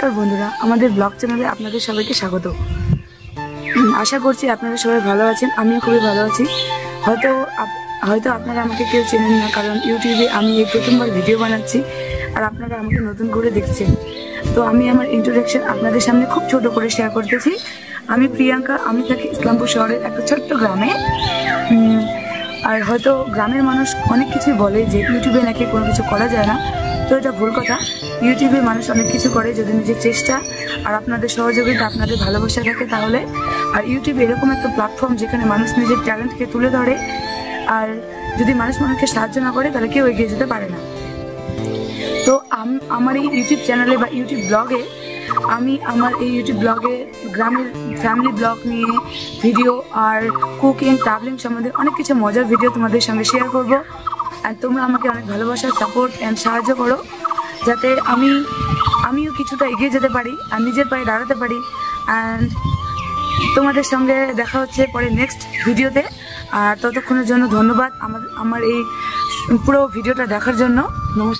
নমস্কার বন্ধুরা, আমাদের ব্লগ চ্যানেলে আপনাদের সবাইকে স্বাগত। আশা করছি আপনারা সবাই ভালো আছেন। আমিও খুবই ভালো আছি। হয়তো আপনারা আমাকে কেউ চেনেন না, কারণ ইউটিউবে আমি এই প্রথমবার ভিডিও বানাচ্ছি আর আপনারা আমাকে নতুন করে দেখছেন। তো আমি আমার ইন্ট্রোডাকশন আপনাদের সামনে খুব ছোট করে শেয়ার করতেছি। আমি প্রিয়াঙ্কা, আমি থাকি ইসলামপুর শহরের একটা ছোট্ট গ্রামে। আর হয়তো গ্রামের মানুষ অনেক কিছুই বলে যে ইউটিউবে নাকি কোনো কিছু করা যায় না, তো এটা ভুল কথা। ইউটিউবে মানুষ অনেক কিছু করে যদি নিজের চেষ্টা আর আপনাদের সহযোগিতা, আপনাদের ভালোবাসা থাকে তাহলে। আর ইউটিউব এরকম একটা প্ল্যাটফর্ম যেখানে মানুষ নিজের ট্যালেন্টকে তুলে ধরে, আর যদি মানুষকে সাহায্য না করে তাহলে কেউ এগিয়ে যেতে পারে না। তো আমার এই ইউটিউব চ্যানেলে বা ইউটিউব ব্লগে আমি আমার এই ইউটিউব ব্লগে গ্রামের ফ্যামিলি ব্লগ নিয়ে ভিডিও আর কুকিং ট্রাভেলিং সম্বন্ধে অনেক কিছু মজার ভিডিও তোমাদের সঙ্গে শেয়ার করবো। আর তোমরা আমাকে অনেক ভালোবাসা, সাপোর্ট অ্যান্ড সাহায্য করো, যাতে আমিও কিছুটা এগিয়ে যেতে পারি আর নিজের পায়ে দাঁড়াতে পারি। অ্যান্ড তোমাদের সঙ্গে দেখা হচ্ছে পরে নেক্সট ভিডিওতে। আর ততক্ষণের জন্য ধন্যবাদ আমার এই পুরো ভিডিওটা দেখার জন্য। নমস্কার।